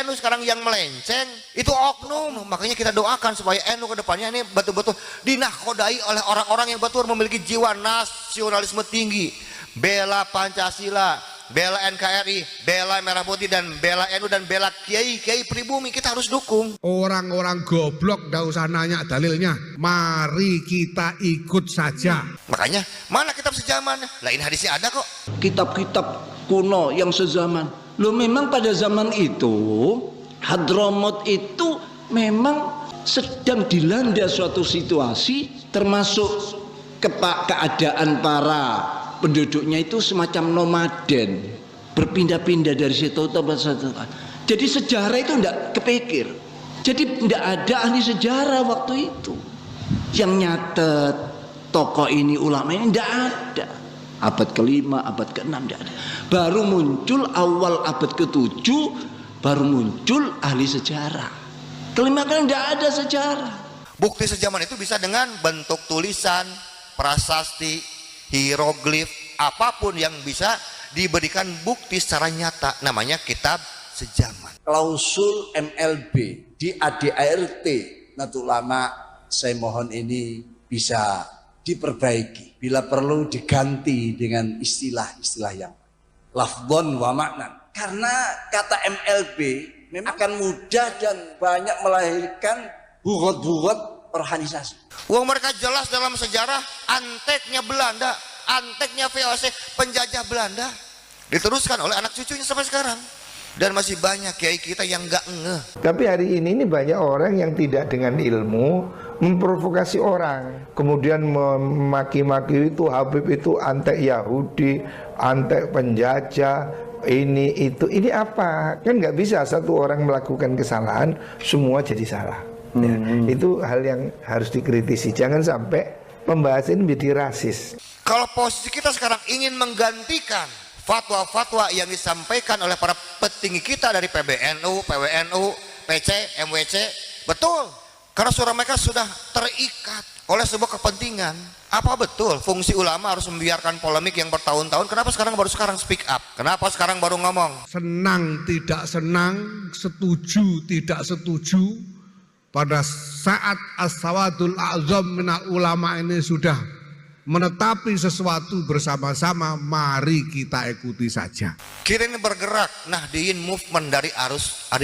NU sekarang yang melenceng itu oknum. Makanya kita doakan supaya NU ke depannya ini betul-betul dinakodai oleh orang-orang yang betul memiliki jiwa nasionalisme tinggi, bela Pancasila, bela NKRI, bela Merah Putih, dan bela NU, dan bela kiai-kiai pribumi. Kita harus dukung. Orang-orang goblok gak usah nanya dalilnya, mari kita ikut saja. Makanya mana kitab sejaman? Lah ini hadisnya ada kok. Kitab-kitab kuno yang sezaman. Loh, memang pada zaman itu Hadramut itu memang sedang dilanda suatu situasi, termasuk keadaan para penduduknya itu semacam nomaden, berpindah-pindah dari situ ke situ. Jadi sejarah itu tidak kepikir. Jadi tidak ada ahli sejarah waktu itu yang nyatet tokoh ini, ulama ini, tidak ada. Abad ke-5, abad ke-6 tidak ada. Baru muncul awal abad ke-7, baru muncul ahli sejarah. Kelima kan tidak ada sejarah. Bukti sejaman itu bisa dengan bentuk tulisan, prasasti, hieroglif, apapun yang bisa diberikan bukti secara nyata, namanya kitab sejaman. Klausul MLB di ADART Nahdlatul Ulama, saya mohon ini bisa diperbaiki, bila perlu diganti dengan istilah-istilah yang lafdhon wa maknan. Karena kata MLB memang akan mudah dan banyak melahirkan bugot-bugot organisasi. Uang mereka jelas dalam sejarah anteknya Belanda, anteknya VOC, penjajah Belanda, diteruskan oleh anak cucunya sampai sekarang. Dan masih banyak kiai kita yang nggak ngeh. Tapi hari ini banyak orang yang tidak dengan ilmu memprovokasi orang, kemudian memaki-maki itu Habib itu antek Yahudi, antek penjajah, ini itu. Ini apa? Kan nggak bisa satu orang melakukan kesalahan semua jadi salah. Ya, itu hal yang harus dikritisi. Jangan sampai pembahasan menjadi rasis. Kalau posisi kita sekarang ingin menggantikan fatwa-fatwa yang disampaikan oleh para petinggi kita dari PBNU, PWNU, PC, MWC, betul. Karena suara mereka sudah terikat oleh sebuah kepentingan. Apa betul fungsi ulama harus membiarkan polemik yang bertahun-tahun? Kenapa sekarang baru speak up? Kenapa sekarang baru ngomong? Senang tidak senang, setuju tidak setuju, pada saat as-sawadul a'zam minal ulama ini sudah menetapi sesuatu bersama-sama, mari kita ikuti saja. Kita ini bergerak Nahdliyin movement dari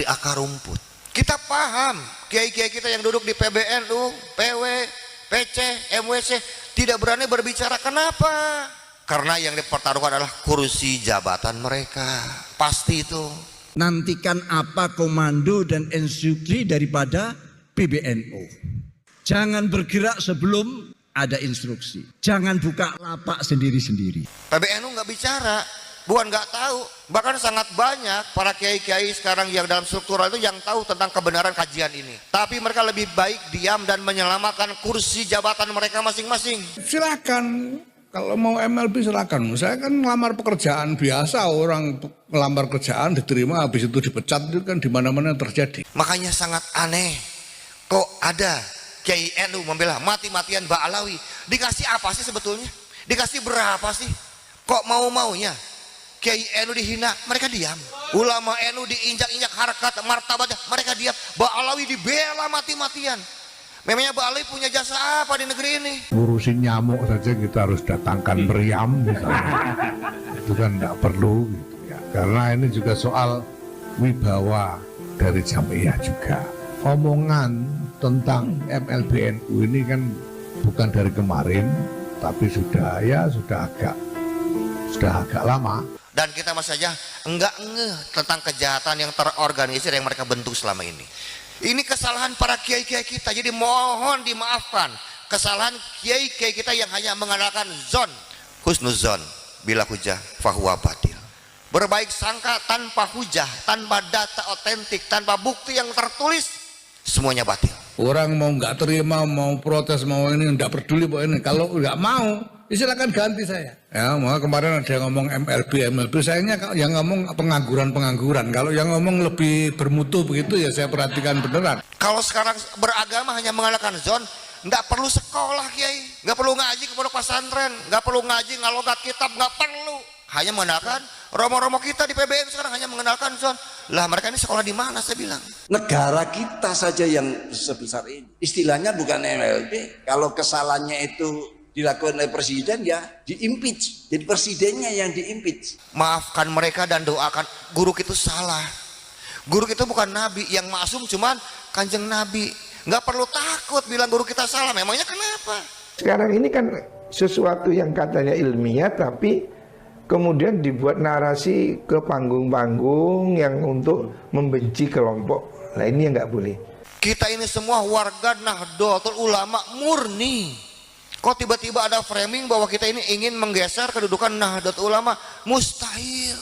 akar rumput. Kita paham kiai-kiai kita yang duduk di PBNU, PW, PC, MWC tidak berani berbicara. Kenapa? Karena yang dipertaruhkan adalah kursi jabatan mereka. Pasti itu. Nantikan apa komando dan instruksi daripada PBNU. Jangan bergerak sebelum ada instruksi. Jangan buka lapak sendiri-sendiri. PBNU nggak bicara, bukan nggak tahu. Bahkan sangat banyak para kiai-kiai sekarang yang dalam struktural itu yang tahu tentang kebenaran kajian ini. Tapi mereka lebih baik diam dan menyelamatkan kursi jabatan mereka masing-masing. Silakan, kalau mau MLB silakan. Saya kan ngelamar pekerjaan biasa, orang ngelamar kerjaan diterima habis itu dipecat, itu kan di mana-mana terjadi. Makanya sangat aneh kok ada Kiai NU membela mati-matian Mbak Alawi. Dikasih apa sih sebetulnya? Dikasih berapa sih? Kok mau-maunya Kiai NU dihina, mereka diam. Ulama NU diinjak-injak harkat martabatnya, mereka diam. Mbak Alawi dibela mati-matian. Memangnya Mbak Alawi punya jasa apa di negeri ini? Ngurusin nyamuk saja kita harus datangkan meriam misalnya. Itu kan tidak perlu gitu ya. Karena ini juga soal wibawa dari jamiah juga. Omongan tentang MLBNU ini kan bukan dari kemarin, tapi sudah agak lama. Dan kita masih saja enggak ngeh tentang kejahatan yang terorganisir yang mereka bentuk selama ini. Ini kesalahan para kiai-kiai kita. Jadi mohon dimaafkan kesalahan kiai-kiai kita yang hanya mengandalkan zon, husnuzon, bila hujah fahuwa batil. Berbaik sangka tanpa hujah, tanpa data otentik, tanpa bukti yang tertulis, semuanya batil. Orang mau nggak terima, mau protes, mau ini nggak peduli bahwa ini. Kalau nggak mau, silakan ganti saya. Ya, maka kemarin ada yang ngomong MLB, sayangnya yang ngomong pengangguran. Kalau yang ngomong lebih bermutu begitu ya saya perhatikan beneran. Kalau sekarang beragama hanya mengandalkan zon, nggak perlu sekolah kiai, nggak perlu ngaji ke pondok pesantren, nggak perlu ngaji ngalogat kitab, nggak perlu. hanya mengandalkan romo-romo kita di PBN sekarang hanya mengandalkan zon. Lah mereka ini sekolah di mana saya bilang? Negara kita saja yang sebesar ini. Istilahnya bukan MLB. Kalau kesalahannya itu dilakukan oleh presiden ya diimpeach. Jadi presidennya yang diimpeach. Maafkan mereka dan doakan. Guru itu salah. Guru kita bukan nabi, yang maksum cuman kanjeng nabi. Nggak perlu takut bilang guru kita salah. Memangnya kenapa? Sekarang ini kan sesuatu yang katanya ilmiah tapi kemudian dibuat narasi ke panggung-panggung yang untuk membenci kelompok. Nah ini yang nggak boleh. Kita ini semua warga Nahdlatul Ulama murni. Kok tiba-tiba ada framing bahwa kita ini ingin menggeser kedudukan Nahdlatul Ulama? Mustahil.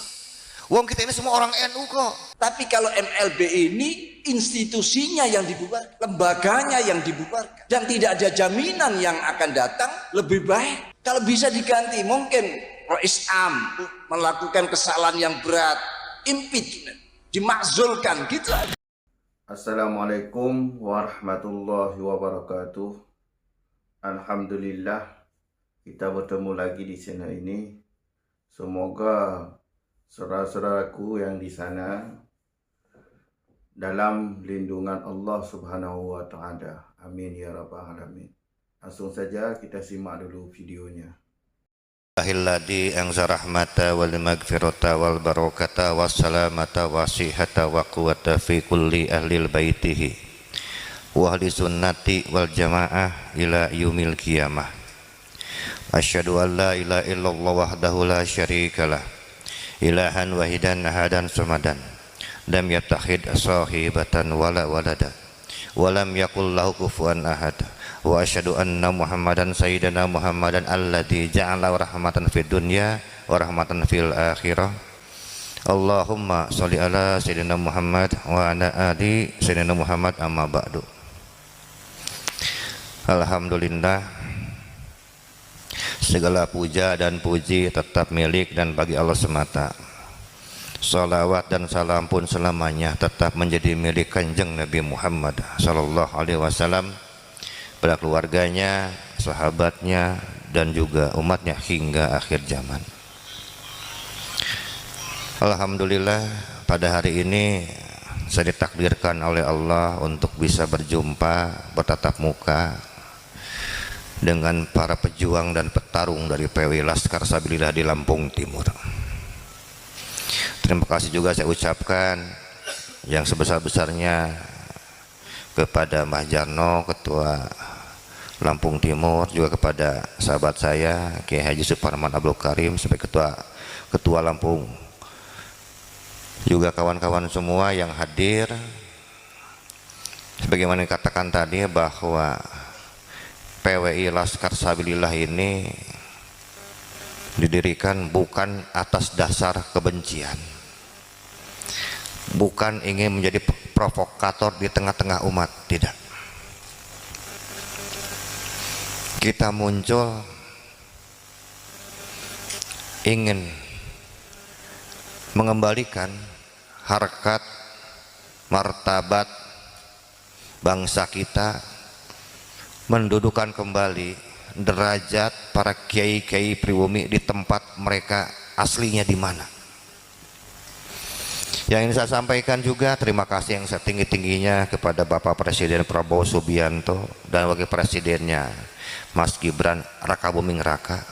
Wong kita ini semua orang NU kok. Tapi kalau MLB ini institusinya yang dibubarkan, lembaganya yang dibubarkan, dan tidak ada jaminan yang akan datang lebih baik. Kalau bisa diganti, mungkin Rais Am melakukan kesalahan yang berat, impeachment, dimakzulkan gitu. Assalamualaikum warahmatullahi wabarakatuh. Alhamdulillah kita bertemu lagi di channel ini. Semoga saudara-saudaraku yang di sana dalam lindungan Allah Subhanahu wa taala. Amin ya rabbal alamin. Langsung saja kita simak dulu videonya. Alladzi anzala rahmata wal maghfirata wal barakata was salamata wasihata wa quwwata fi kulli ahlil baitihi wa ahli sunnati wal jamaah ila yaumil qiyamah. Asyhadu an la ilaha illallah wahdahu la syarikalah ilahan wahidan ahadan samadan lam yattakhid sahibatan wala walada wa lam yakul lahu kufuwan ahad. Wa asyhadu anna Muhammadan sayyidina Muhammadan alladzi ja'ala rahmatan fid dunya wa rahmatan fil akhirah. Allahumma sholli ala sayyidina Muhammad wa ala ali sayyidina Muhammad amma ba'du. Alhamdulillah, segala puja dan puji tetap milik dan bagi Allah semata. Salawat dan salam pun selamanya tetap menjadi milik Kanjeng Nabi Muhammad sallallahu alaihi wasallam, pada keluarganya, sahabatnya, dan juga umatnya hingga akhir zaman. Alhamdulillah, pada hari ini saya ditakdirkan oleh Allah untuk bisa berjumpa, bertatap muka dengan para pejuang dan petarung dari PW Laskar Sabilillah di Lampung Timur. Terima kasih juga saya ucapkan yang sebesar-besarnya kepada Mbah Jarno, Ketua Lampung Timur, juga kepada sahabat saya Kiai Haji Suparman Abdul Karim sebagai Ketua Lampung, juga kawan-kawan semua yang hadir. Sebagaimana dikatakan tadi bahwa PWI Laskar Sabilillah ini didirikan bukan atas dasar kebencian, bukan ingin menjadi provokator di tengah-tengah umat, tidak. Kita muncul ingin mengembalikan harkat martabat bangsa kita, mendudukan kembali derajat para kiai-kiai pribumi di tempat mereka aslinya di mana. Yang ingin saya sampaikan juga terima kasih yang setinggi-tingginya kepada Bapak Presiden Prabowo Subianto dan Wakil Presidennya Mas Gibran Rakabuming Raka,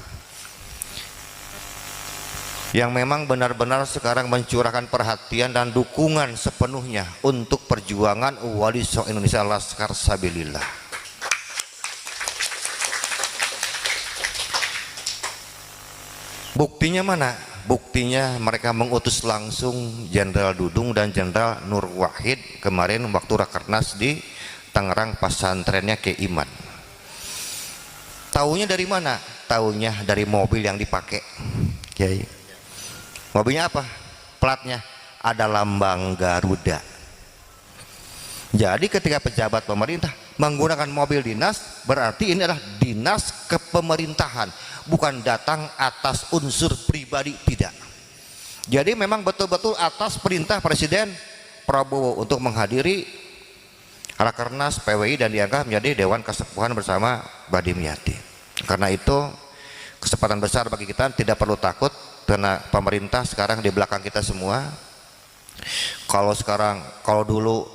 yang memang benar-benar sekarang mencurahkan perhatian dan dukungan sepenuhnya untuk perjuangan Wali Songo Indonesia Laskar Sabilillah. Buktinya mana? Buktinya mereka mengutus langsung Jenderal Dudung dan Jenderal Nur Wahid kemarin waktu Rakernas di Tangerang, pesantrennya Kiai Iman. Taunya dari mana? Taunya dari mobil yang dipakai Kiai. Mobilnya apa? Platnya ada lambang Garuda. Jadi ketika pejabat pemerintah menggunakan mobil dinas, berarti ini adalah dinas kepemerintahan, bukan datang atas unsur pribadi, tidak. Jadi memang betul-betul atas perintah Presiden Prabowo untuk menghadiri Rakernas PWI dan diangkat menjadi Dewan Kesepuhan bersama Badim Yati. Karena itu kesempatan besar bagi kita, tidak perlu takut karena pemerintah sekarang di belakang kita semua. Kalau dulu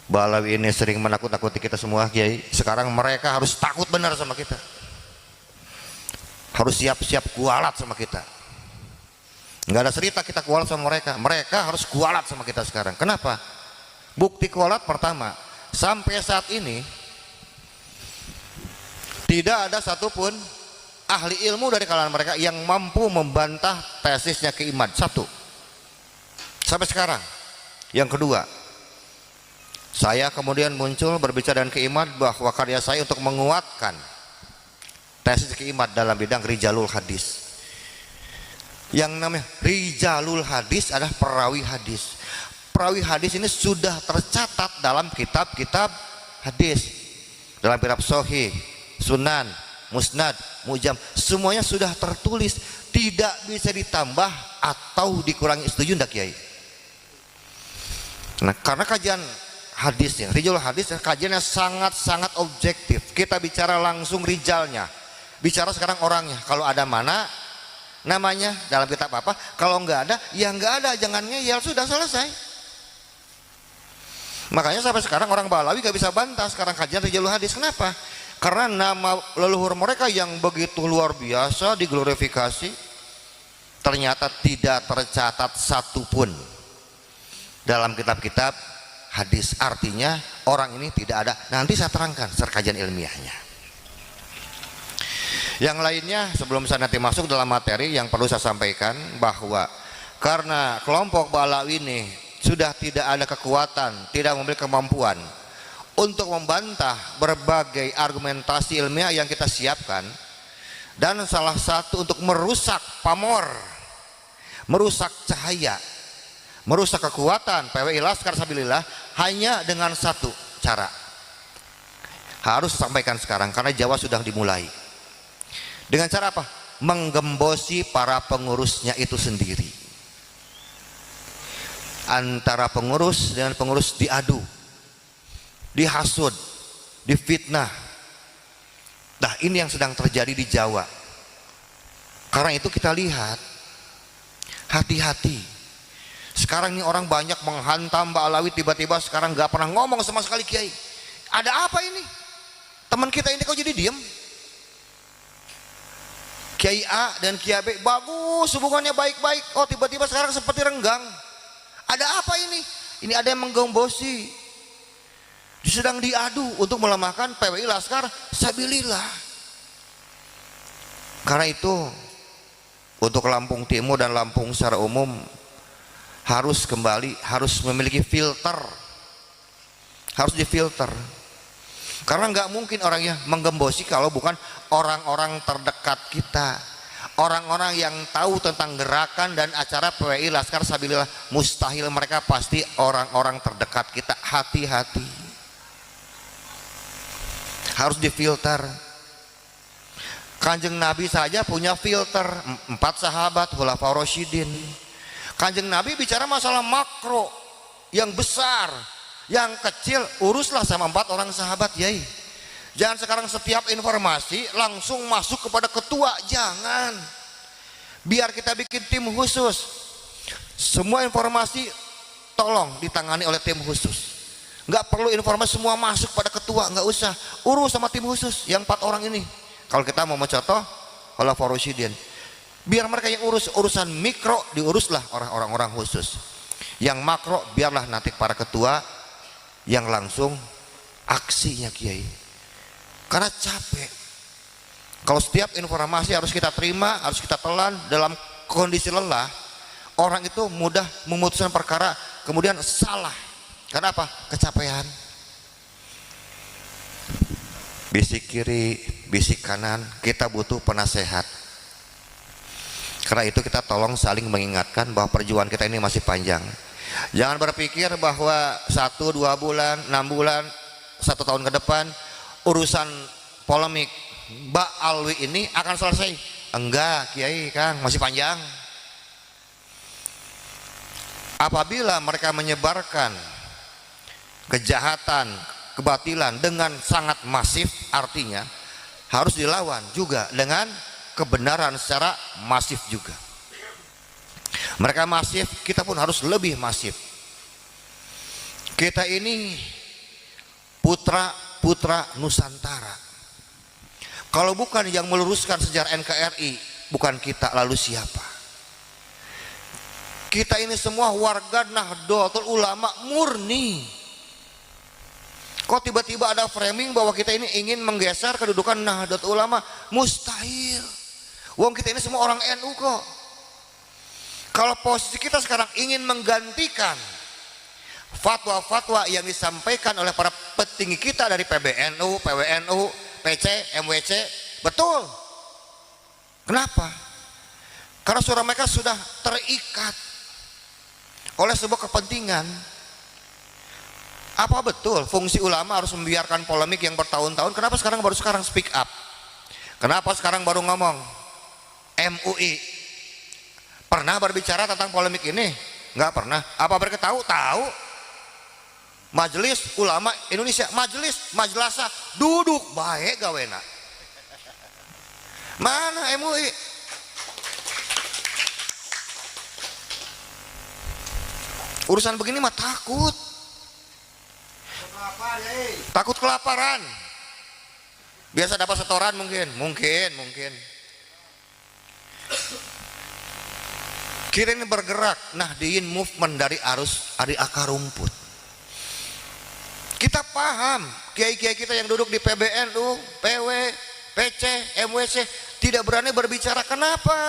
Balawi ini sering menakut-nakuti kita semua Kiai, sekarang mereka harus takut benar sama kita, harus siap-siap kualat sama kita. Nggak ada cerita kita kualat sama mereka, mereka harus kualat sama kita sekarang. Kenapa? Bukti kualat pertama, sampai saat ini tidak ada satupun ahli ilmu dari kalangan mereka yang mampu membantah tesisnya Kiai Imad. Satu, sampai sekarang. Yang kedua, saya kemudian muncul berbicara dengan Kiai Imad bahwa karya saya untuk menguatkan tesis Kiai Imad dalam bidang rijalul hadis. Yang namanya rijalul hadis adalah perawi hadis. Perawi hadis ini sudah tercatat dalam kitab-kitab hadis, dalam kitab Sahih, Sunan, Musnad, Mujam, semuanya sudah tertulis, tidak bisa ditambah atau dikurangi. Setuju enggak Kiai? Nah, karena kajian hadisnya, rijalul hadis, kajiannya sangat-sangat objektif. Kita bicara langsung rijalnya, bicara sekarang orangnya. Kalau ada mana namanya dalam kitab apa, kalau nggak ada ya nggak ada, jangan ngeyel, sudah selesai. Makanya sampai sekarang orang Balawi nggak bisa bantah sekarang kajian rijalul hadis. Kenapa? Karena nama leluhur mereka yang begitu luar biasa diglorifikasi ternyata tidak tercatat satupun dalam kitab-kitab hadis. Artinya orang ini tidak ada. Nanti saya terangkan secara kajian ilmiahnya. Yang lainnya sebelum saya nanti masuk dalam materi, yang perlu saya sampaikan bahwa karena kelompok Balawi ini sudah tidak ada kekuatan, tidak memiliki kemampuan untuk membantah berbagai argumentasi ilmiah yang kita siapkan, dan salah satu untuk merusak pamor, merusak cahaya, merusak kekuatan PWI Laskar Sabilillah hanya dengan satu cara. Harus saya sampaikan sekarang karena Jawa sudah dimulai. Dengan cara apa? Menggembosi para pengurusnya itu sendiri. Antara pengurus dengan pengurus diadu, dihasut, difitnah. Nah, ini yang sedang terjadi di Jawa. Karena itu kita lihat, hati-hati. Sekarang ini orang banyak menghantam Balawi, tiba-tiba sekarang gak pernah ngomong sama sekali Kiai. Ada apa ini? Teman kita ini kok jadi diem? Kiai A dan Kiai B bagus, hubungannya baik-baik. Oh, tiba-tiba sekarang seperti renggang. Ada apa ini? Ini ada yang menggembosi, sedang diadu untuk melemahkan PWI Laskar Sabilillah. Karena itu untuk Lampung Timur dan Lampung secara umum harus kembali, harus memiliki filter, harus difilter. Karena nggak mungkin orangnya menggembosi kalau bukan orang-orang terdekat kita, orang-orang yang tahu tentang gerakan dan acara PWI Laskar Sabilillah. Mustahil, mereka pasti orang-orang terdekat kita. Hati-hati, harus difilter. Kanjeng Nabi saja punya filter, 4 sahabat Khulafaur Rasyidin. Kanjeng Nabi bicara masalah makro yang besar, yang kecil uruslah sama 4 orang sahabat. Yai, jangan sekarang setiap informasi langsung masuk kepada ketua, jangan. Biar kita bikin tim khusus. Semua informasi tolong ditangani oleh tim khusus. Nggak perlu informasi semua masuk pada ketua, nggak usah. Urus sama tim khusus yang 4 orang ini. Kalau kita mau mencontoh Khulafaur Rasyidin, biar mereka yang urus urusan mikro, diuruslah orang-orang khusus. Yang makro biarlah nanti para ketua yang langsung aksinya Kiai. Karena capek kalau setiap informasi harus kita terima, harus kita telan dalam kondisi lelah. Orang itu mudah memutuskan perkara kemudian salah. Karena apa? Kecapean. Bisik kiri, bisik kanan, kita butuh penasehat. Karena itu kita tolong saling mengingatkan bahwa perjuangan kita ini masih panjang. Jangan berpikir bahwa 1-2 bulan, 6 bulan, 1 tahun ke depan urusan polemik Mbak Alwi ini akan selesai. Enggak Kiai, Kang, masih panjang. Apabila mereka menyebarkan kejahatan, kebatilan dengan sangat masif, artinya harus dilawan juga dengan kebenaran secara masif juga. Mereka masif, kita pun harus lebih masif. Kita ini putra Nusantara. Kalau bukan yang meluruskan sejarah NKRI, bukan kita, lalu siapa? Kita ini semua warga Nahdlatul Ulama murni. Kok tiba-tiba ada framing bahwa kita ini ingin menggeser kedudukan Nahdlatul Ulama? Mustahil. Wong kita ini semua orang NU kok. Kalau posisi kita sekarang ingin menggantikan fatwa-fatwa yang disampaikan oleh para petinggi kita dari PBNU, PWNU, PC, MWC, betul. Kenapa? Karena suara mereka sudah terikat oleh sebuah kepentingan. Apa betul fungsi ulama harus membiarkan polemik yang bertahun-tahun? Kenapa baru sekarang speak up? Kenapa sekarang baru ngomong? MUI pernah berbicara tentang polemik ini? Nggak pernah. Apa mereka tahu? Tahu. Majelis Ulama Indonesia, majelasa duduk baik gawena. Mana MUI? Urusan begini mah takut. Takut kelaparan. Biasa dapat setoran mungkin. Kita ini bergerak Nahdien movement dari akar rumput. Kita paham kiai-kiai kita yang duduk di PBNU, PW, PC, MWC tidak berani berbicara. Kenapa?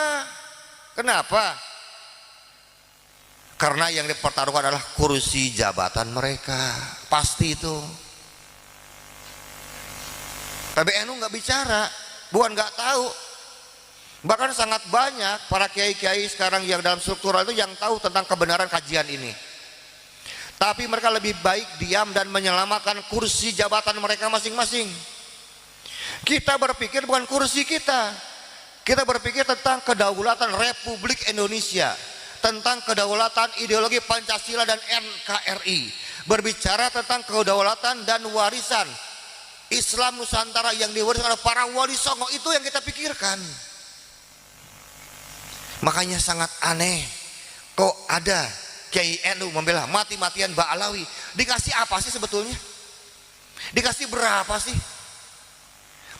Karena yang dipertaruhkan adalah kursi jabatan mereka. Pasti itu. PBNU nggak bicara, bukan nggak tahu. Bahkan sangat banyak para kiai-kiai sekarang yang dalam struktural itu yang tahu tentang kebenaran kajian ini. Tapi mereka lebih baik diam dan menyelamatkan kursi jabatan mereka masing-masing. Kita berpikir bukan kursi kita. Kita berpikir tentang kedaulatan Republik Indonesia, tentang kedaulatan ideologi Pancasila dan NKRI, berbicara tentang kedaulatan dan warisan Islam Nusantara yang diwariskan oleh para wali songo. Itu yang kita pikirkan. Makanya sangat aneh kok ada Kiai NU membela mati-matian Mbak Alawi. Dikasih apa sih sebetulnya? Dikasih berapa sih?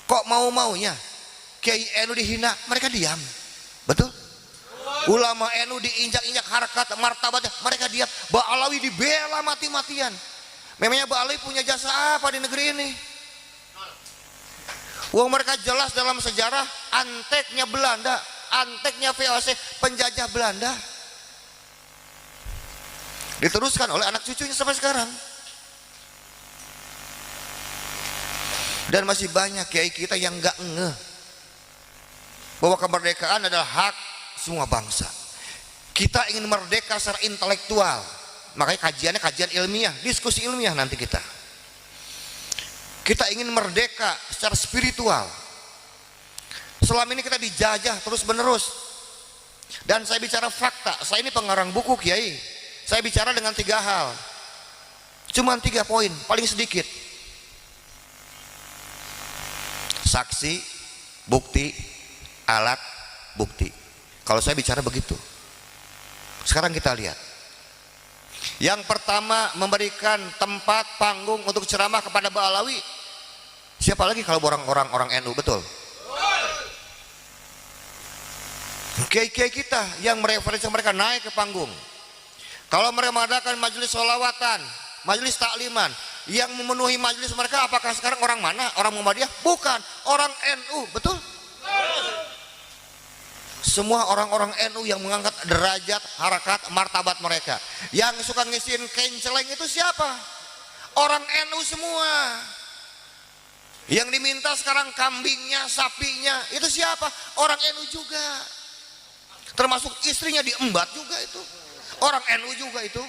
Kok mau-maunya Kiai NU dihina, mereka diam. Betul? Ulama NU diinjak-injak harkat martabatnya, mereka diam. Mbak Alawi dibela mati-matian. Memangnya Mbak Alawi punya jasa apa di negeri ini? Wong mereka jelas dalam sejarah anteknya Belanda, anteknya VOC, penjajah Belanda. Diteruskan oleh anak cucunya sampai sekarang. Dan masih banyak kiai kita yang nggak ngeh bahwa kemerdekaan adalah hak semua bangsa. Kita ingin merdeka secara intelektual, makanya kajiannya kajian ilmiah, diskusi ilmiah nanti kita. Kita ingin merdeka secara spiritual. Selama ini kita dijajah terus menerus. Dan saya bicara fakta, saya ini pengarang buku kiai. Saya bicara dengan 3 hal, cuman 3 poin paling sedikit: saksi, bukti, alat bukti. Kalau saya bicara begitu. Sekarang kita lihat. Yang pertama, memberikan tempat panggung untuk ceramah kepada Mbak Alawi. Siapa lagi kalau orang NU? Betul. Kiai-kiai kita yang mereferensi mereka naik ke panggung. Kalau mereka mengadakan majelis sholawatan, majelis takliman, yang memenuhi majelis mereka apakah sekarang orang mana? Orang Muhammadiyah? Bukan, orang NU. Betul? Semua orang-orang NU yang mengangkat derajat, harakat, martabat mereka. Yang suka ngisiin kenceleng itu siapa? Orang NU semua. Yang diminta sekarang kambingnya, sapinya, itu siapa? Orang NU juga. Termasuk istrinya diembat juga itu. Orang NU juga itu.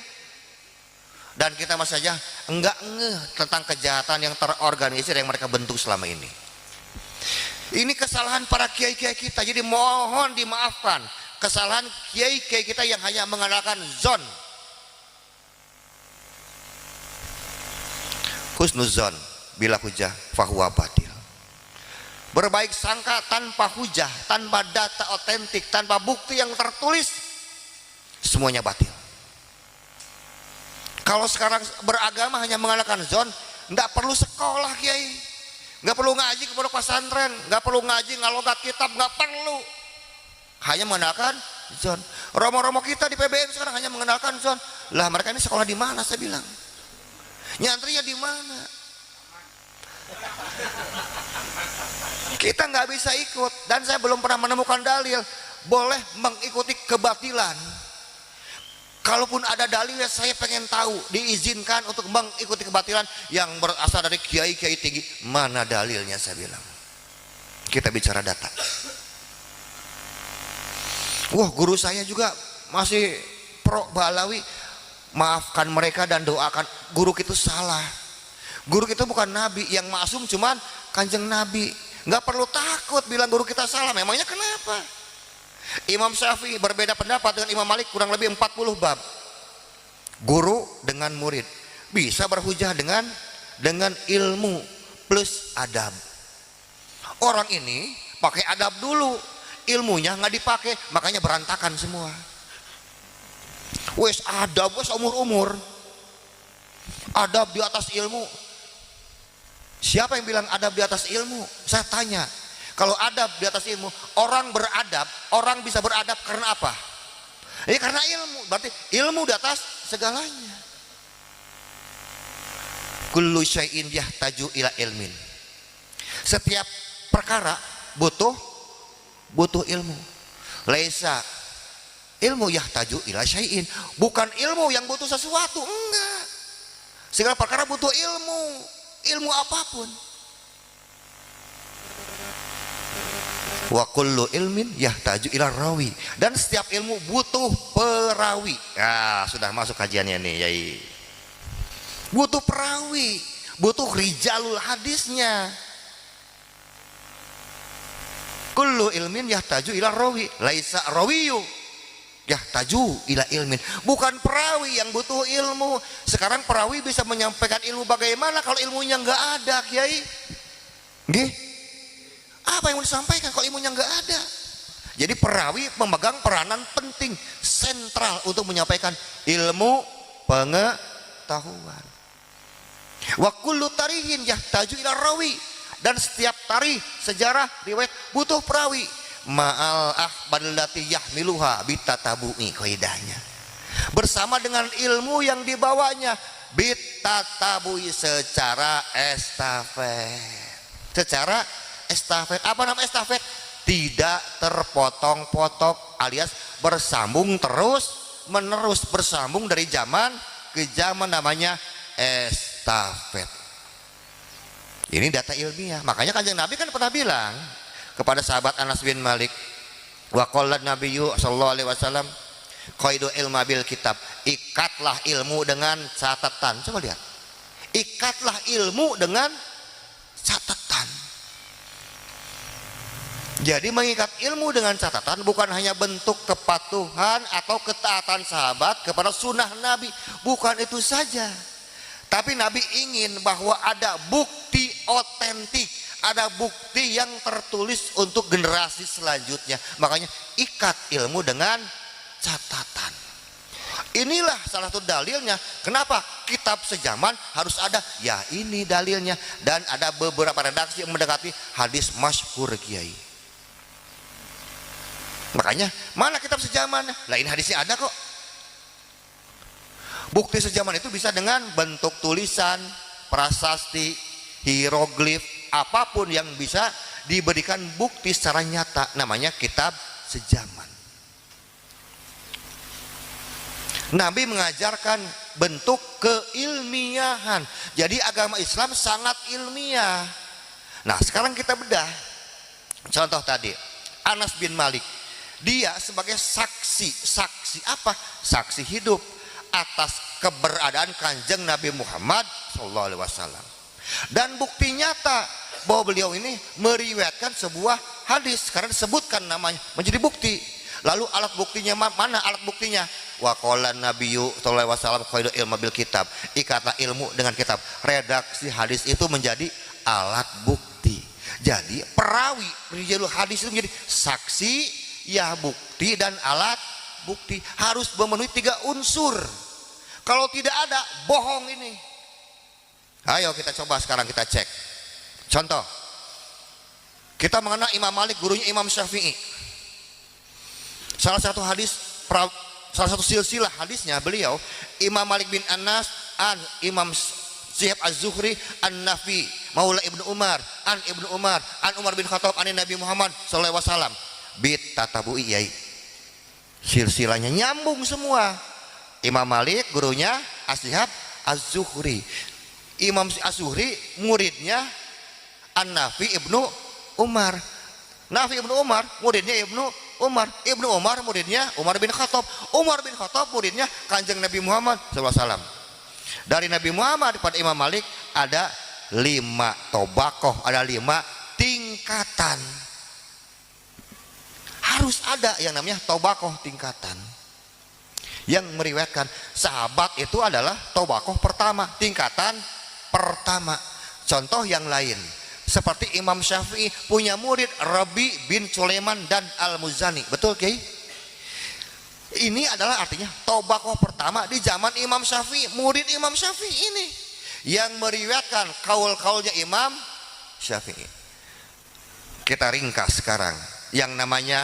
Dan kita masih saja enggak ngeh tentang kejahatan yang terorganisir yang mereka bentuk selama ini. Ini kesalahan para kiai-kiai kita. Jadi mohon dimaafkan kesalahan kiai-kiai kita yang hanya mengandalkan zon, husnuzon, bila hujah fahuwa batil. berbaik sangka tanpa hujah, tanpa data otentik, tanpa bukti yang tertulis, semuanya batil. Kalau sekarang beragama hanya mengandalkan zon, nggak perlu sekolah kiai, nggak perlu ngaji ke pondok pesantren, nggak perlu ngaji ngalogat kitab, nggak perlu, hanya mengandalkan zon. Romo-romo kita di PBN sekarang hanya mengandalkan zon. Lah mereka ini sekolah di mana? Saya bilang, nyantrinya di mana? Kita nggak bisa ikut, dan saya belum pernah menemukan dalil boleh mengikuti kebatilan. Kalaupun ada dalilnya, saya pengen tahu diizinkan untuk mengikuti kebatilan yang berasal dari kiai-kiai tinggi. Mana dalilnya? Saya bilang, kita bicara data. Wah, guru saya juga masih pro Balawi. Maafkan mereka dan doakan. Guru itu salah. Guru kita bukan nabi, yang maksum cuman kanjeng nabi. Nggak perlu takut bilang guru kita salah. Memangnya kenapa? Imam Syafi'i berbeda pendapat dengan Imam Malik kurang lebih 40 bab. Guru dengan murid bisa berhujah dengan ilmu plus adab. Orang ini pakai adab dulu, ilmunya nggak dipakai, makanya berantakan semua. Wes adab, wes umur-umur. Adab di atas ilmu. Siapa yang bilang adab di atas ilmu? Saya tanya. Kalau adab di atas ilmu, orang beradab, orang bisa beradab karena apa? Ya karena ilmu. Berarti ilmu di atas segalanya. Kullu syai'in yahtaju ila ilmin. Setiap perkara butuh ilmu. Laisa ilmu yahtaju ila syai'in. Bukan ilmu yang butuh sesuatu, enggak. Segala perkara butuh ilmu apapun. Wa kullu ilmin yahtaju ila rawi, dan setiap ilmu butuh perawi. Ya, sudah masuk kajiannya nih, Yai. Butuh perawi, butuh rijalul hadisnya. Kullu ilmin yahtaju ila rawi, laisa rawiyu yahtaju ila ilmin. Bukan perawi yang butuh ilmu. Sekarang perawi bisa menyampaikan ilmu bagaimana kalau ilmunya nggak ada, Kiai? Nggih? Apa yang mau disampaikan kalau ilmunya nggak ada? Jadi perawi memegang peranan penting, sentral untuk menyampaikan ilmu pengetahuan. Wa kullu tarihin yahtaju ila rawi, dan setiap tarikh sejarah riwayat butuh perawi. Ma'al ahballati yahmiluha bitatabu'i, kaidahnya bersama dengan ilmu yang dibawanya, bitatabu'i, secara estafet. Apa nama estafet? Tidak terpotong-potong, alias bersambung terus menerus, bersambung dari zaman ke zaman, namanya estafet. Ini data ilmiah. Makanya kanjeng Nabi kan pernah bilang kepada sahabat Anas bin Malik, wa qala nabiyyu sallallahu alaihi wasallam, qaidu ilma bil kitab, ikatlah ilmu dengan catatan. Coba lihat, ikatlah ilmu dengan catatan. Jadi mengikat ilmu dengan catatan bukan hanya bentuk kepatuhan atau ketaatan sahabat kepada sunnah Nabi, bukan itu saja, tapi Nabi ingin bahwa ada bukti otentik, ada bukti yang tertulis untuk generasi selanjutnya. Makanya ikat ilmu dengan catatan. Inilah salah satu dalilnya kenapa kitab sejaman harus ada. Ya, ini dalilnya. Dan ada beberapa redaksi yang mendekati hadis masyhur, Kiai. Makanya mana kitab sejaman? Lain hadisnya ada kok. Bukti sejaman itu bisa dengan bentuk tulisan, prasasti, hieroglif, apapun yang bisa diberikan bukti secara nyata, namanya kitab sejaman. Nabi mengajarkan bentuk keilmiahan. Jadi agama Islam sangat ilmiah. Nah, sekarang kita bedah. Contoh tadi, Anas bin Malik. Dia sebagai saksi apa? Saksi hidup atas keberadaan kanjeng Nabi Muhammad SAW. Dan bukti nyata bahwa beliau ini meriwayatkan sebuah hadis karena disebutkan namanya menjadi bukti. Lalu alat buktinya mana? Alat buktinya wa qala nabiyyu sallallahu alaihi wasallam qaidu ilma bil kitab, ikatlah ilmu dengan kitab. Redaksi hadis itu menjadi alat bukti. Jadi perawi rijalul hadis itu menjadi saksi, ya bukti, dan alat bukti. Harus memenuhi 3 unsur. Kalau tidak ada, bohong ini. Ayo kita coba sekarang kita cek. Contoh, kita mengenal Imam Malik, gurunya Imam Syafi'i. Salah satu silsilah hadisnya beliau, Imam Malik bin Anas an Imam Syihab Az-Zuhri an Nafi Maula Ibnu Umar an Ibnu Umar an Umar bin Khattab an Nabi Muhammad sallallahu alaihi wasallam. Bit tatabu'i yai. Silsilahnya nyambung semua. Imam Malik gurunya Syihab Az-Zuhri. Imam Az-Zuhri muridnya an Nafi Ibnu Umar. Nafi Ibnu Umar muridnya Ibnu Umar. Ibnu Umar muridnya Umar bin Khattab. Umar bin Khattab muridnya Kanjeng Nabi Muhammad sallallahu alaihi wasallam. Dari Nabi Muhammad pada Imam Malik ada 5 tobakoh, ada 5 tingkatan. Harus ada yang namanya tobakoh tingkatan. Yang meriwayatkan sahabat itu adalah tobakoh pertama, tingkatan pertama. Contoh yang lain, seperti Imam Syafi'i punya murid Rabi bin Sulaiman dan Al-Muzani. Betul Kiai? Ini adalah artinya tobakoh pertama di zaman Imam Syafi'i. Murid Imam Syafi'i ini yang meriwayatkan kaul-kaulnya Imam Syafi'i. Kita ringkas sekarang. Yang namanya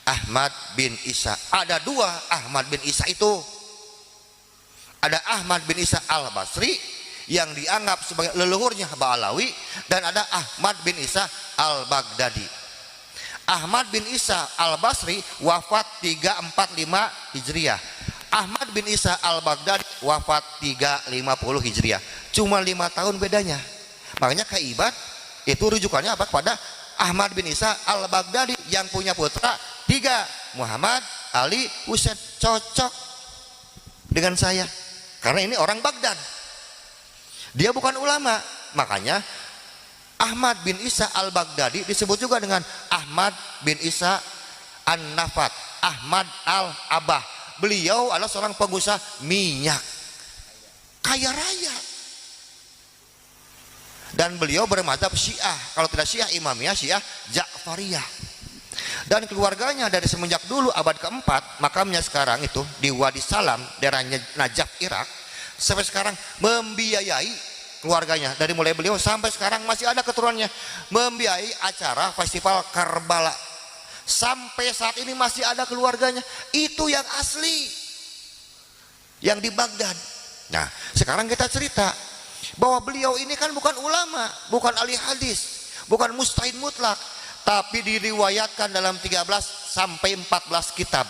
Ahmad bin Isa. Ada 2 Ahmad bin Isa itu. Ada Ahmad bin Isa Al-Basri yang dianggap sebagai leluhurnya Ba'alawi, dan ada Ahmad bin Isa Al-Baghdadi. Ahmad bin Isa Al-Basri wafat 345 Hijriah. Ahmad bin Isa Al-Baghdadi wafat 350 Hijriah. Cuma 5 tahun bedanya. Makanya kaibat itu rujukannya apa? Kepada Ahmad bin Isa Al-Baghdadi yang punya putra 3, Muhammad, Ali, Husain. Cocok dengan saya karena ini orang Baghdad. Dia bukan ulama. Makanya Ahmad bin Isa Al-Baghdadi disebut juga dengan Ahmad bin Isa An-Nafat, Ahmad Al-Abah. Beliau adalah seorang pengusaha minyak, kaya raya. Dan beliau bermadzhab Syiah. Kalau tidak Syiah Imamiyah, Syiah Ja'fariyah. Dan keluarganya dari semenjak dulu abad keempat, makamnya sekarang itu di Wadi Salam, daerah Najaf, Irak, sampai sekarang membiayai keluarganya. Dari mulai beliau sampai sekarang masih ada keturunannya membiayai acara festival Karbala. Sampai saat ini masih ada keluarganya. Itu yang asli, yang di Baghdad. Nah sekarang kita cerita bahwa beliau ini kan bukan ulama, bukan ahli hadis, bukan mustahid mutlak, tapi diriwayatkan dalam 13 sampai 14 kitab.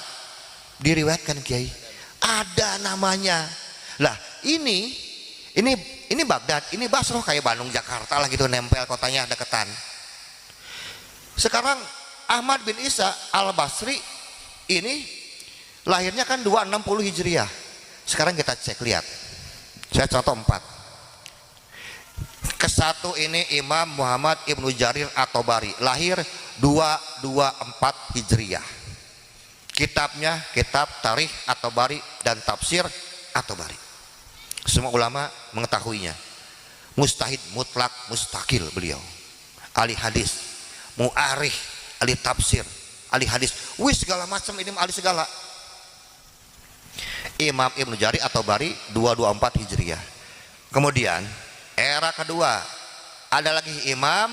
Diriwayatkan Kiai, ada namanya. Lah ini Baghdad, ini Basroh, kayak Bandung Jakarta lah gitu, nempel kotanya deketan. Sekarang Ahmad bin Isa Al-Basri ini lahirnya kan 260 Hijriah. Sekarang kita cek, lihat. Saya contoh 4. Kesatu ini Imam Muhammad Ibnu Jarir At-Tabari, lahir 224 Hijriah. Kitabnya kitab Tarikh At-Tabari dan Tafsir At-Tabari. Semua ulama mengetahuinya. Mustahid mutlak mustakil beliau. Ahli hadis, mu'arikh, ahli tafsir, ahli hadis, segala macam ini ahli segala. Imam Ibnu Jarir At-Tabari 224 Hijriah. Kemudian era kedua ada lagi Imam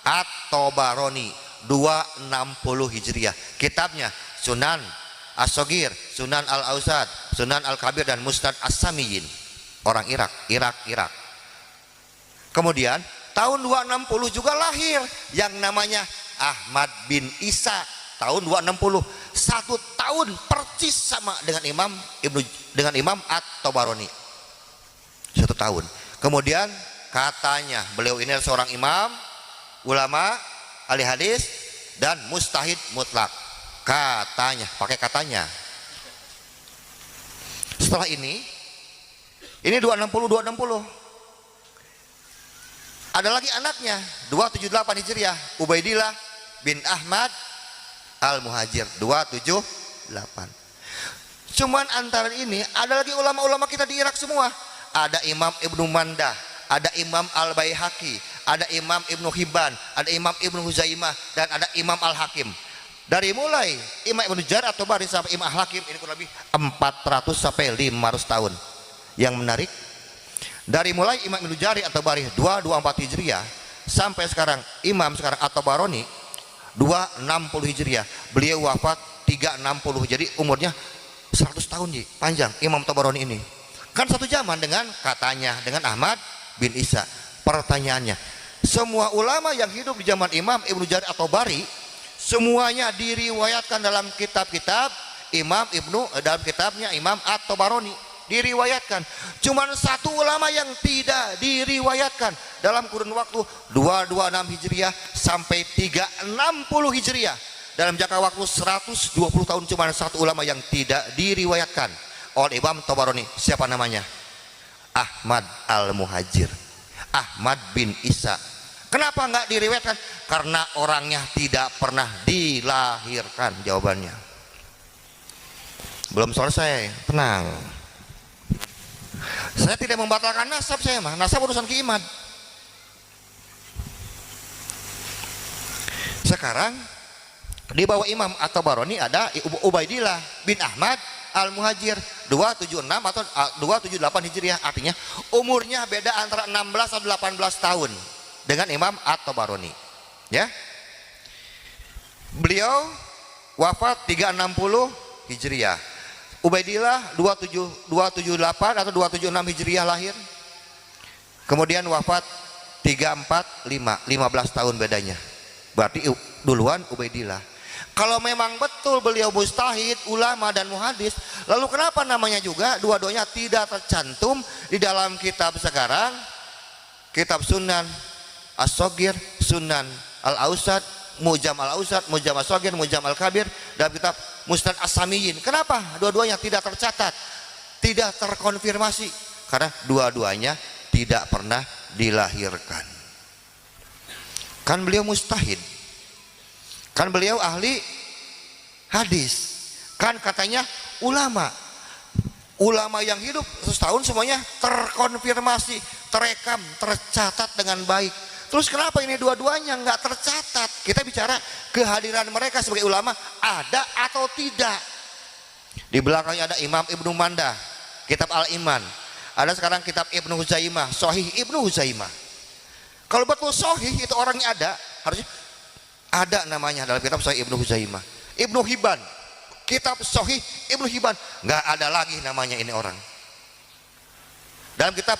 At-Tabarani 260 Hijriah. Kitabnya Sunan As-Shogir, Sunan Al-Ausad, Sunan Al-Kabir, dan Musnad As-Samiyin. Orang Irak. Kemudian tahun 260 juga lahir yang namanya Ahmad bin Isa, tahun 260. 1 tahun persis sama dengan Imam At-Tabarani. 1 tahun. Kemudian katanya beliau ini adalah seorang imam, ulama, ahli hadis, dan mustahid mutlak. Katanya, pakai katanya. Setelah ini 260. Ada lagi anaknya 278 Hijriah, Ubaidillah bin Ahmad Al-Muhajir 278. Cuman antara ini ada lagi ulama-ulama kita di Irak semua. Ada Imam Ibnu Mandah, ada Imam Al-Baihaqi, ada Imam Ibnu Hibban, ada Imam Ibnu Huzaimah, dan ada Imam Al-Hakim. Dari mulai Imam Ibnu Jarir at-Tabari sampai Imam Al-Hakim ini kurang lebih 400 sampai 500 tahun. Yang menarik, dari mulai Imam Ibnu Jarir at-Tabari 224 Hijriah sampai sekarang Imam sekarang At-Tabarani 260 Hijriah. Beliau wafat 360, jadi umurnya 100 tahun ji, panjang Imam Tabarani ini. Kan satu zaman dengan katanya dengan Ahmad bin Isa. Pertanyaannya, semua ulama yang hidup di zaman Imam Ibnu Jarir at-Tabari semuanya diriwayatkan dalam kitab-kitab dalam kitabnya Imam At-Tabarani diriwayatkan. Cuman satu ulama yang tidak diriwayatkan dalam kurun waktu 226 Hijriah sampai 360 Hijriah. Dalam jangka waktu 120 tahun cuma satu ulama yang tidak diriwayatkan oleh Imam Tabarani. Siapa namanya? Ahmad Al-Muhajir, Ahmad bin Isa. Kenapa nggak diriwayatkan? Karena orangnya tidak pernah dilahirkan. Jawabannya belum selesai, tenang. Saya tidak membatalkan nasab, saya mah nasab urusan kiiman. Sekarang di bawah Imam At-Tabarani ada Ubaidillah bin Ahmad Al-Muhajir 276 atau 278 Hijriah, artinya umurnya beda antara 16 atau 18 tahun dengan Imam At-Tabarani. Ya. Beliau wafat 360 Hijriah. Ubaidillah 278 atau 276 Hijriah lahir. Kemudian wafat 345, 15 tahun bedanya. Berarti duluan Ubaidillah. Kalau memang betul beliau mustahid, ulama dan muhadis, lalu kenapa namanya juga dua-duanya tidak tercantum di dalam kitab sekarang? Kitab Sunan As-Shagir, Sunan Al-Ausat, Mujam Al-Ausat, Mujam As-Shagir, Mujam Al-Kabir, dan kitab Musnad As-Samiyin. Kenapa dua-duanya tidak tercatat, tidak terkonfirmasi? Karena dua-duanya tidak pernah dilahirkan. Kan beliau mustahid, kan beliau ahli hadis, kan katanya ulama yang hidup 100 tahun semuanya terkonfirmasi, terekam, tercatat dengan baik. Terus kenapa ini dua-duanya nggak tercatat? Kita bicara kehadiran mereka sebagai ulama ada atau tidak. Di belakangnya ada Imam Ibnu Manda, kitab Al-Iman. Ada sekarang kitab Ibnu Huzaimah, Sahih Ibnu Huzaimah. Kalau betul Sahih itu orangnya ada, harusnya ada namanya dalam kitab Sahih Ibnu Huzaimah. Ibnu Hibban, kitab Sahih Ibnu Hibban, nggak ada lagi namanya ini orang. Dalam kitab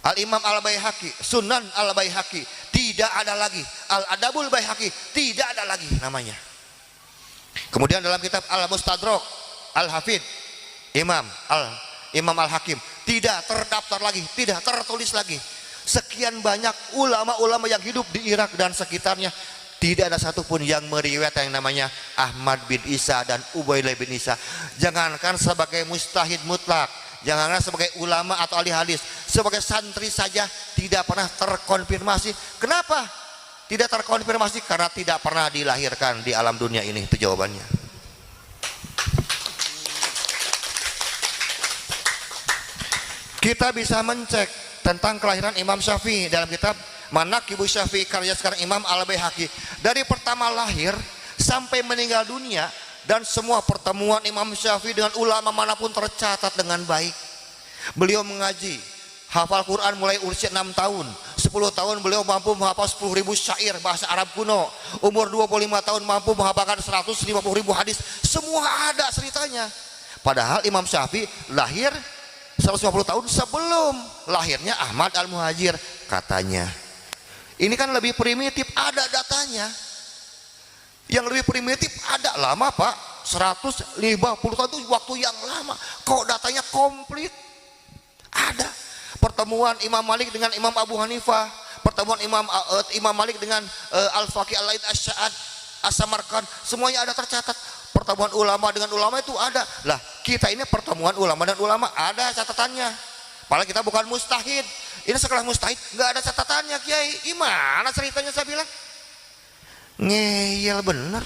Al-Imam Al-Baihaqi, Sunan Al-Baihaqi, tidak ada lagi. Al-Adabul Baihaqi, tidak ada lagi namanya. Kemudian dalam kitab Al-Mustadrak Al-Hafidh Imam Al-Hakim, tidak terdaftar lagi, tidak tertulis lagi. Sekian banyak ulama-ulama yang hidup di Irak dan sekitarnya, tidak ada satupun yang meriwayatkan yang namanya Ahmad bin Isa dan Ubaidillah bin Isa. Jangankan sebagai mustahid mutlak, jangankan sebagai ulama atau ahli hadis, sebagai santri saja tidak pernah terkonfirmasi. Kenapa tidak terkonfirmasi? Karena tidak pernah dilahirkan di alam dunia ini. Itu jawabannya. Kita bisa mencek tentang kelahiran Imam Syafi'i dalam kitab Manaqibu Syafi'i karya sekarang Imam Al-Baihaqi. Dari pertama lahir sampai meninggal dunia, dan semua pertemuan Imam Syafi'i dengan ulama manapun tercatat dengan baik. Beliau mengaji, hafal Quran mulai usia 6 tahun. 10 tahun beliau mampu menghafal 10.000 syair bahasa Arab kuno. Umur 25 tahun mampu menghafalkan 150.000 hadis. Semua ada ceritanya. Padahal Imam Syafi'i lahir 150 tahun sebelum lahirnya Ahmad Al-Muhajir katanya. Ini kan lebih primitif, ada datanya. Yang lebih primitif ada lama Pak, 150 tahun itu waktu yang lama. Kok datanya komplit? Ada. Pertemuan Imam Malik dengan Imam Abu Hanifah, pertemuan Imam Malik dengan Al-Faqih Al-Laith As-Sa'ad As-Samarkand, semuanya ada tercatat. Pertemuan ulama dengan ulama itu ada. Lah, kita ini pertemuan ulama dan ulama ada catatannya. Padahal kita bukan mustahid. Ini sekelas mustahid nggak ada catatannya, Kiai. Gimana ceritanya saya bilang? Ngeyel bener.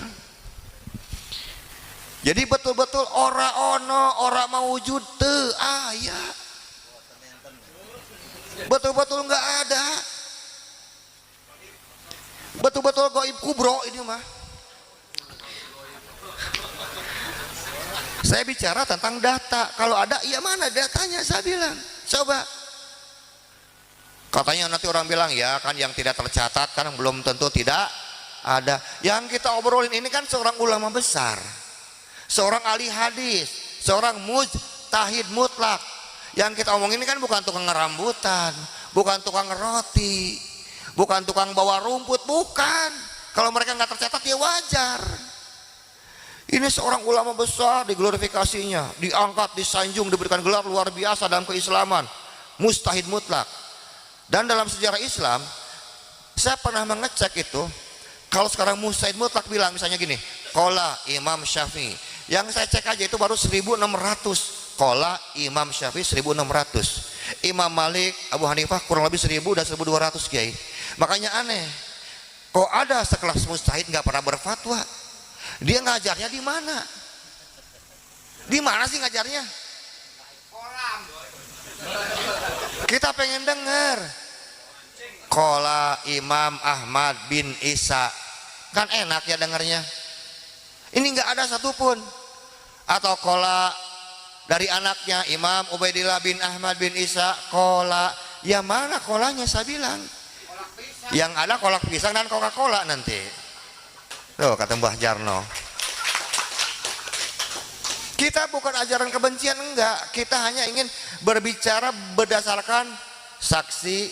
Jadi betul-betul ora ono, ora mawujud teu aya. Betul-betul nggak ada. Betul-betul gaib kubro ini mah. Saya bicara tentang data. Kalau ada, iya mana datanya? Saya bilang, coba. Katanya nanti orang bilang, ya kan yang tidak tercatat kan belum tentu tidak ada. Yang kita obrolin ini kan seorang ulama besar, seorang ahli hadis, seorang mujtahid mutlak. Yang kita omongin ini kan bukan tukang ngerambutan, bukan tukang roti, bukan tukang bawa rumput, bukan. Kalau mereka nggak tercatat ya wajar. Ini seorang ulama besar, diglorifikasinya, diangkat, disanjung, diberikan gelar luar biasa dalam keislaman, mujtahid mutlak. Dan dalam sejarah Islam, saya pernah mengecek itu. Kalau sekarang mujtahid mutlak bilang misalnya gini, qala Imam Syafi'i, yang saya cek aja itu baru 1600. Qala Imam Syafi'i 1600. Imam Malik, Abu Hanifah kurang lebih 1000 dan 1200 kiai. Makanya aneh, kok ada sekelas mujtahid nggak pernah berfatwa? Dia ngajarnya di mana? Di mana sih ngajarnya? Kita pengen dengar. Qala Imam Ahmad bin Isa, kan enak ya dengarnya. Ini nggak ada satupun. Atau qala dari anaknya Imam Ubaidillah bin Ahmad bin Isa, qala, ya mana kolanya saya bilang? Yang ada kolak pisang dan Coca-Cola nanti. Tuh kata Mbah Jarno. Kita bukan ajaran kebencian, enggak. Kita hanya ingin berbicara berdasarkan saksi,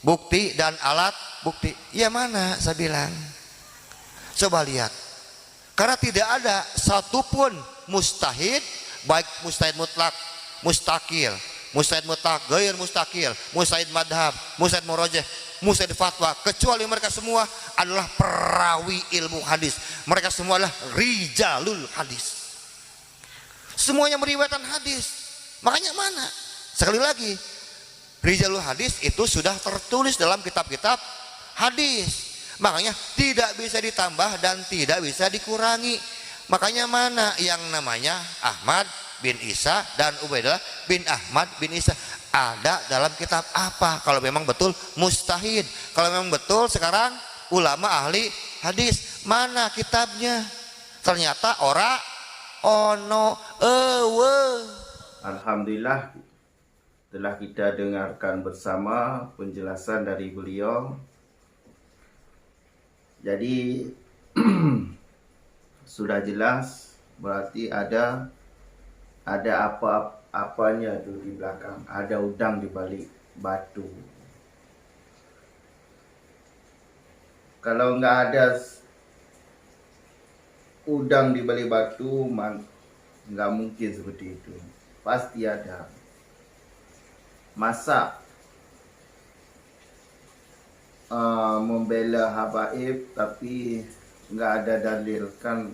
bukti dan alat bukti. Ya mana saya bilang? Coba lihat. Karena tidak ada satupun mustahid, baik mustahid mutlak, mustakil, mustahid mutlak, gair mustakil, mustahid madhab, mustahid murojeh, mustahid fatwa, kecuali mereka semua adalah perawi ilmu hadis. Mereka semua adalah rijalul hadis. Semuanya meriwayatkan hadis. Makanya mana? Sekali lagi, rijalul hadis itu sudah tertulis dalam kitab-kitab hadis. Makanya tidak bisa ditambah dan tidak bisa dikurangi. Makanya mana yang namanya Ahmad bin Isa dan Ubaidillah bin Ahmad bin Isa ada dalam kitab apa? Kalau memang betul mustahid, kalau memang betul sekarang ulama ahli hadis, mana kitabnya? Ternyata ora ono ewe. Alhamdulillah telah kita dengarkan bersama penjelasan dari beliau. Jadi sudah jelas berarti ada apa-apanya tuh di belakang, ada udang di balik batu. Kalau nggak ada udang di balik batu, nggak mungkin seperti itu. Pasti ada. Masa membela habaib tapi nggak ada dalil, kan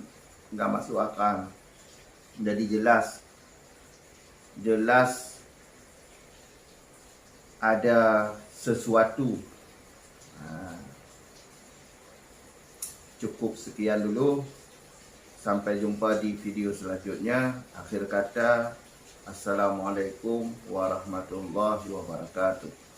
nggak masuk akal. Jadi jelas ada sesuatu. Cukup sekian dulu, sampai jumpa di video selanjutnya. Akhir kata, assalamualaikum warahmatullahi wabarakatuh.